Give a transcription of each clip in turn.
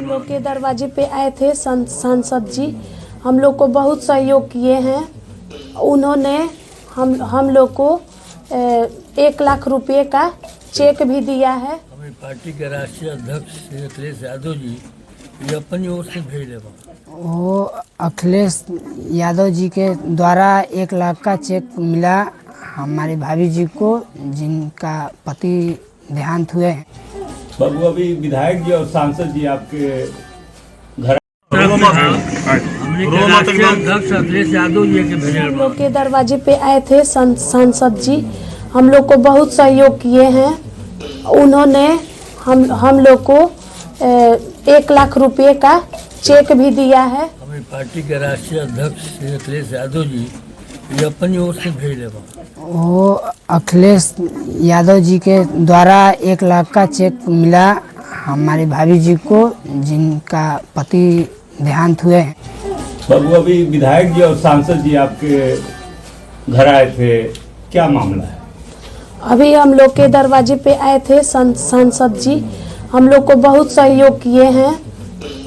लोग के दरवाजे पे आए थे सांसद जी, हम लोग को बहुत सहयोग किए हैं। उन्होंने हम लोग को 1 लाख रुपए का चेक भी दिया है। हमारी पार्टी के राष्ट्रीय अध्यक्ष श्री अखिलेश यादव जी ये अपनी ओर से भेज ले वो अखिलेश यादव जी के द्वारा 1 लाख का चेक मिला हमारी भाभी जी को, जिनका पति देहांत हुए। बाबू, अभी विधायक जी और सांसद जी आपके घर अध्यक्ष अखिलेश यादव जी के भेज हम लोग के दरवाजे पे आए थे सांसद जी, हम लोग को बहुत सहयोग किए हैं। उन्होंने हम लोग को 1 लाख रुपए का चेक भी दिया है। हमारी पार्टी के राष्ट्रीय अध्यक्ष श्री अखिलेश यादव जी ये अपनी ओर से भेज ले वो अखिलेश यादव जी के द्वारा 1 लाख का चेक मिला हमारी भाभी जी को, जिनका पति देहांत हुए। बाबू, अभी विधायक जी और सांसद जी आपके घर आए थे, क्या मामला है? अभी हम लोग के दरवाजे पे आए थे सांसद जी, हम लोग को बहुत सहयोग किए हैं।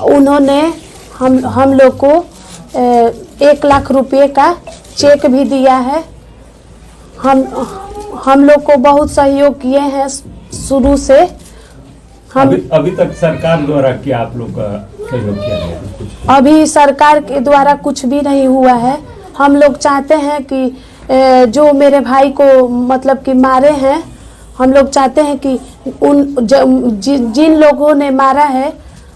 उन्होंने हम लोग को 1 लाख रुपए का चेक भी दिया है। हम लोग को बहुत सहयोग किए हैं शुरू से। अभी तक सरकार द्वारा क्या आप लोग का सहयोग किया गया? अभी सरकार के द्वारा कुछ भी नहीं हुआ है। हम लोग चाहते हैं कि जो मेरे भाई को मतलब कि मारे हैं, हम लोग चाहते हैं कि जिन लोगों ने मारा है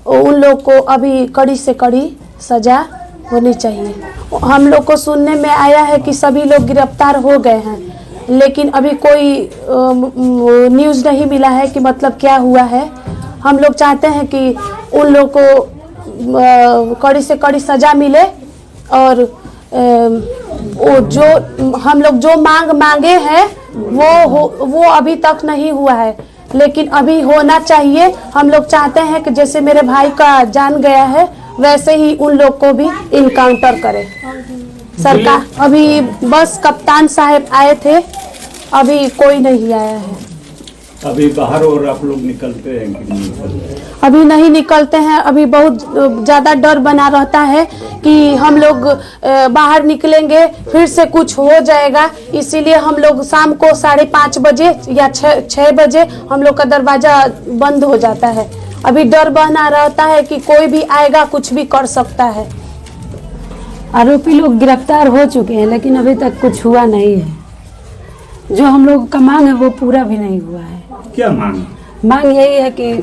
उन लोग को अभी कड़ी से कड़ी सजा होनी चाहिए। हम लोग को सुनने में आया है कि सभी लोग गिरफ्तार हो गए हैं, लेकिन अभी कोई न्यूज़ नहीं मिला है कि मतलब क्या हुआ है। हम लोग चाहते हैं कि उन लोग को कड़ी से कड़ी सजा मिले और जो हम लोग जो मांगे हैं वो अभी तक नहीं हुआ है, लेकिन अभी होना चाहिए। हम लोग चाहते हैं कि जैसे मेरे भाई का जान गया है वैसे ही उन लोग को भी इनकाउंटर करे सरकार। अभी बस कप्तान साहब आए थे, अभी कोई नहीं आया है। अभी बाहर और आप लोग निकलते हैं कि नहीं निकलते? अभी नहीं निकलते हैं। अभी बहुत ज़्यादा डर बना रहता है कि हम लोग बाहर निकलेंगे फिर से कुछ हो जाएगा, इसीलिए हम लोग शाम को 5:30 बजे या 6 बजे हम लोग का दरवाज़ा बंद हो जाता है। अभी डर बना रहता है कि कोई भी आएगा कुछ भी कर सकता है। आरोपी लोग गिरफ्तार हो चुके हैं, लेकिन अभी तक कुछ हुआ नहीं है। जो हम लोग का मांग है वो पूरा भी नहीं हुआ है। क्या मांग? मांग यही है कि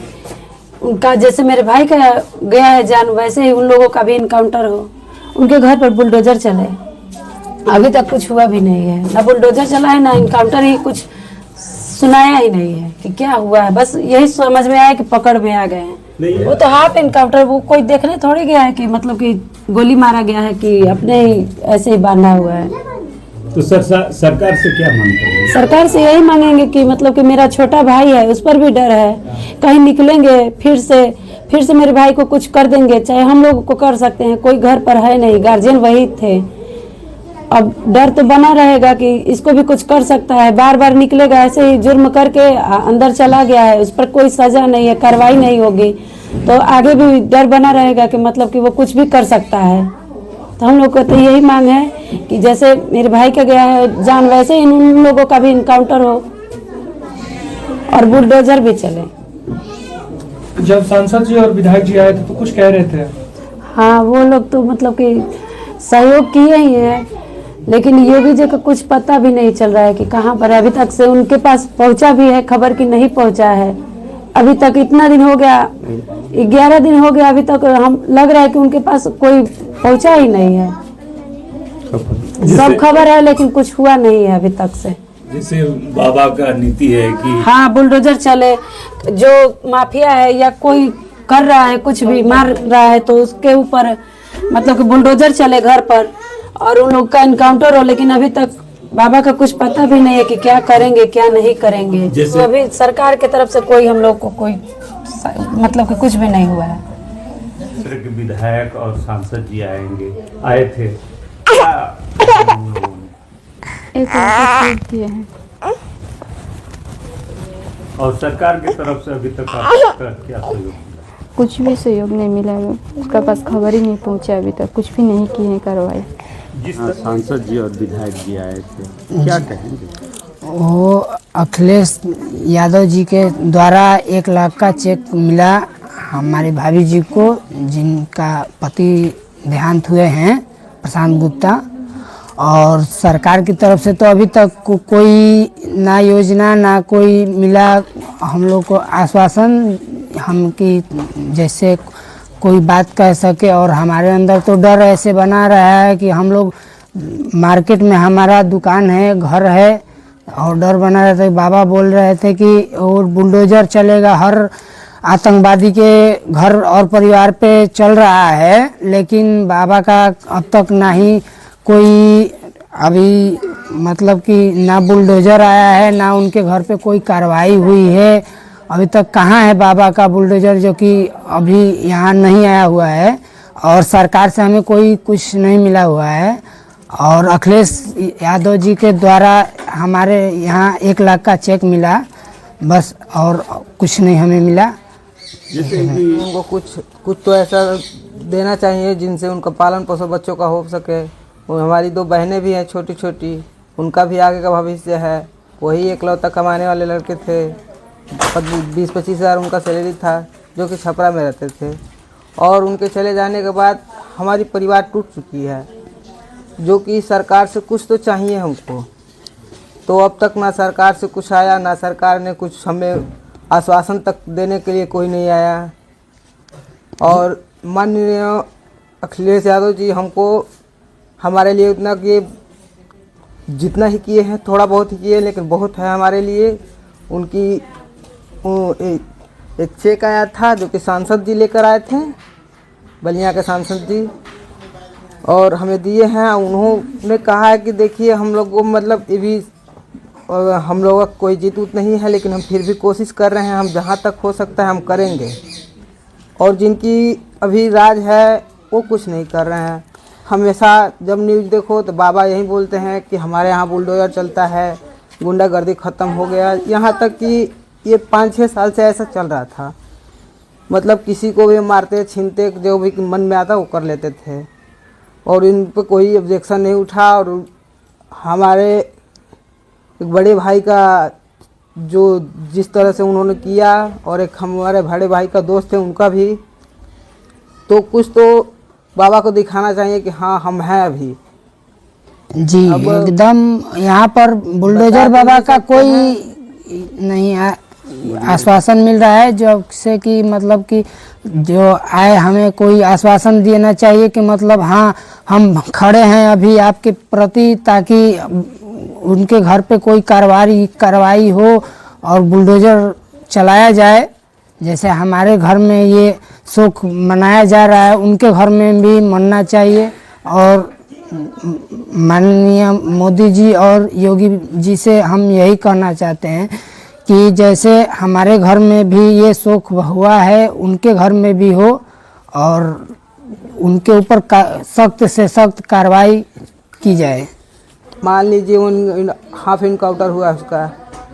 उनका जैसे मेरे भाई का गया है जान, वैसे ही उन लोगों का भी इनकाउंटर हो। उनके घर पर बुलडोजर चले, अभी तक कुछ हुआ भी नहीं है। ना बुलडोजर चला है ना इनकाउंटर, ही कुछ सुनाया ही नहीं है कि क्या हुआ है। बस यही समझ में आया कि पकड़ में आ गए हैं। वो तो हाफ इनकाउंटर, वो कोई देखने थोड़ी गया है कि मतलब कि गोली मारा गया है कि अपने ही ऐसे ही बांधा हुआ है। तो सरकार से क्या मांग करेंगे? सरकार से यही मांगेंगे कि मतलब कि मेरा छोटा भाई है, उस पर भी डर है, कहीं निकलेंगे फिर से मेरे भाई को कुछ कर देंगे। चाहे हम लोग को कर सकते हैं, कोई घर पर है नहीं, गार्जियन वही थे। अब डर तो बना रहेगा कि इसको भी कुछ कर सकता है। बार बार निकलेगा, ऐसे ही जुर्म करके अंदर चला गया है, उस पर कोई सजा नहीं है, कार्रवाई नहीं होगी, तो आगे भी डर बना रहेगा कि मतलब कि वो कुछ भी कर सकता है। तो हम लोग को तो यही मांग है कि जैसे मेरे भाई का गया है जान, वैसे ही उन लोगों का भी इनकाउंटर हो और बुलडोजर भी चले। जब सांसद जी और विधायक जी आए थे तो कुछ कह रहे थे? हाँ, वो लोग तो मतलब कि सहयोग किए ही हैं, लेकिन योगी जी का कुछ पता भी नहीं चल रहा है कि कहाँ पर है। अभी तक से उनके पास पहुँचा भी है खबर कि नहीं पहुँचा है। अभी तक इतना दिन हो गया, 11 दिन हो गया, अभी तक हम लग रहा है कि उनके पास कोई पहुँचा ही नहीं है। सब खबर है लेकिन कुछ हुआ नहीं है अभी तक से। जैसे बाबा का नीति है कि हाँ, बुलडोजर चले, जो माफिया है या कोई कर रहा है कुछ भी मार रहा है तो उसके ऊपर मतलब कि बुलडोजर चले घर पर और उन लोग का इनकाउंटर हो। लेकिन अभी तक बाबा का कुछ पता भी नहीं है कि क्या करेंगे क्या नहीं करेंगे। तो अभी सरकार की तरफ से कोई हम लोग को कोई मतलब कि कुछ भी नहीं हुआ है। विधायक और सांसद जी आए थे, और सरकार की तरफ से अभी तक आपका क्या सहयोग मिला? कुछ भी सहयोग नहीं मिला है, उसका पास खबर ही नहीं पहुंचा अभी तक, कुछ भी नहीं किए कार्रवाई। जिस सांसद जी और विधायक जी आए थे, क्या कहेंगे? वो अखिलेश यादव जी के द्वारा 1 लाख का चेक मिला हमारी भाभी जी को, जिनका पति देहांत हुए हैं, प्रशांत गुप्ता। और सरकार की तरफ से तो अभी तक कोई ना योजना ना कोई मिला हम लोग को आश्वासन, हम कि जैसे कोई बात कह सके। और हमारे अंदर तो डर ऐसे बना रहा है कि हम लोग मार्केट में हमारा दुकान है, घर है, और डर बना रहता है। बाबा बोल रहे थे कि और बुलडोजर चलेगा, हर आतंकवादी के घर और परिवार पे चल रहा है, लेकिन बाबा का अब तक ना ही कोई अभी मतलब कि ना बुलडोजर आया है, ना उनके घर पे कोई कार्रवाई हुई है। अभी तक कहाँ है बाबा का बुलडोजर, जो कि अभी यहाँ नहीं आया हुआ है, और सरकार से हमें कोई कुछ नहीं मिला हुआ है। और अखिलेश यादव जी के द्वारा हमारे यहाँ 1 लाख का चेक मिला बस, और कुछ नहीं हमें मिला। उनको कुछ तो ऐसा देना चाहिए जिनसे उनका पालन पोषण बच्चों का हो सके। वो हमारी 2 बहनें भी हैं छोटी छोटी, उनका भी आगे का भविष्य है। वही एकलौता कमाने वाले लड़के थे, 20-25 हज़ार उनका सैलरी था, जो कि छपरा में रहते थे। और उनके चले जाने के बाद हमारी परिवार टूट चुकी है, जो कि सरकार से कुछ तो चाहिए हमको। तो अब तक ना सरकार से कुछ आया, ना सरकार ने कुछ हमें आश्वासन तक देने के लिए कोई नहीं आया। और माननीय अखिलेश यादव जी हमको हमारे लिए उतना किए, जितना ही किए हैं थोड़ा बहुत ही किए, लेकिन बहुत है हमारे लिए। उनकी एक चेक आया था जो कि सांसद जी लेकर आए थे, बलिया के सांसद जी, और हमें दिए हैं। उन्होंने कहा है कि देखिए हम लोग को मतलब ये भी हम लोगों का कोई जीत उत नहीं है, लेकिन हम फिर भी कोशिश कर रहे हैं, हम जहाँ तक हो सकता है हम करेंगे। और जिनकी अभी राज है वो कुछ नहीं कर रहे हैं। हमेशा जब न्यूज़ देखो तो बाबा यही बोलते हैं कि हमारे यहाँ बुलडोजर चलता है, गुंडागर्दी ख़त्म हो गया। यहाँ तक कि ये 5-6 साल से ऐसा चल रहा था, मतलब किसी को भी मारते छीनते, जो भी मन में आता वो कर लेते थे, और इन पर कोई ऑब्जेक्शन नहीं उठा। और हमारे एक बड़े भाई का जो जिस तरह से उन्होंने किया, और एक हमारे बड़े भाई का दोस्त है उनका भी, तो कुछ तो बाबा को दिखाना चाहिए कि हाँ हम हैं अभी जी। एकदम यहाँ पर बुलडोजर बाबा का कोई नहीं आश्वासन मिल रहा है, जो से कि मतलब कि जो आए हमें कोई आश्वासन देना चाहिए कि मतलब हाँ हम खड़े हैं अभी आपके प्रति, ताकि उनके घर पे कोई कार्रवाई हो और बुलडोजर चलाया जाए। जैसे हमारे घर में ये शोक मनाया जा रहा है, उनके घर में भी मनना चाहिए। और माननीय मोदी जी और योगी जी से हम यही कहना चाहते हैं कि जैसे हमारे घर में भी ये शोक हुआ है, उनके घर में भी हो, और उनके ऊपर सख्त से सख्त कार्रवाई की जाए। मान लीजिए हाफ इनकाउंटर हुआ उसका,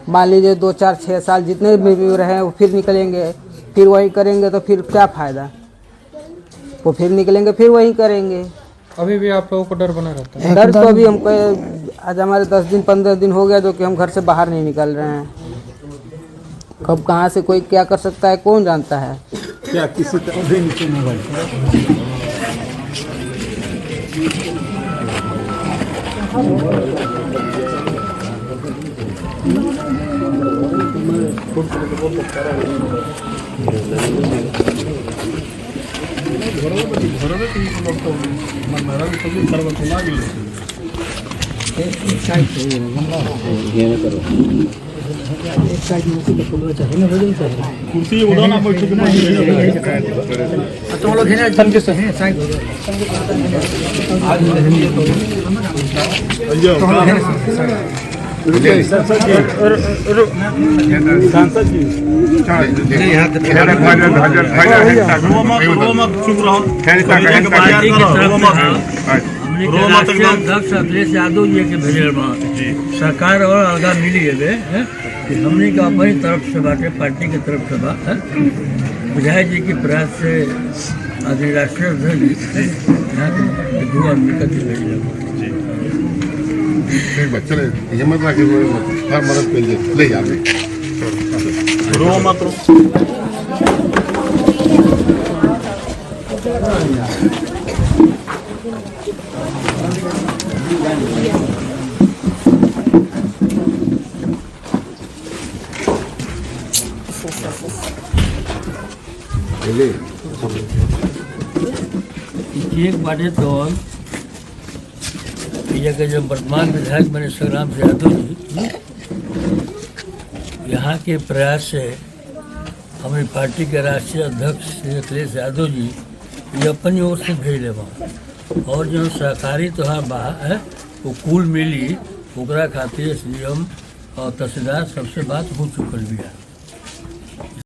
मान लीजिए 2-4-6 साल जितने भी रहे वो फिर निकलेंगे, फिर वही करेंगे, तो फिर क्या फ़ायदा। वो फिर निकलेंगे फिर वही करेंगे। अभी भी आप लोगों को डर बना रहता है? डर तो अभी हमको आज हमारे 10-15 दिन हो गया जो कि हम घर से बाहर नहीं निकल रहे हैं। कब कहाँ से कोई क्या कर सकता है कौन जानता है। क्या किसी तरह भी नीचे मोबाइल कुर्सी उड़ाना बैठ सांसद जी हमने के राष्ट्रीय अध्यक्ष अखिलेश यादव जी के भेजे बा सरकार और अलगा मिली है कि हमने का अपनी तरफ से बाटे पार्टी की तरफ से बा विधायक जी के प्रयास से आज राष्ट्रीय अध्यक्ष यहाँ के दो आदमी का भेजे ठीक है चले हिम्मत रखे हर मदद के लिए ले जाते रो मत रो एक बाटे तो ये के जो वर्तमान विधायक बने संग्राम सिंह यादव जी यहाँ के प्रयास से हमारी पार्टी के राष्ट्रीय अध्यक्ष श्री अखिलेश यादव जी ये अपनी ओर से भेज लेवा और जो सहकारी तोहार बा है वो कुल मिली ओकरा खातिर एसडीएम और तहसीलदार सबसे बात हो चुकल भी है।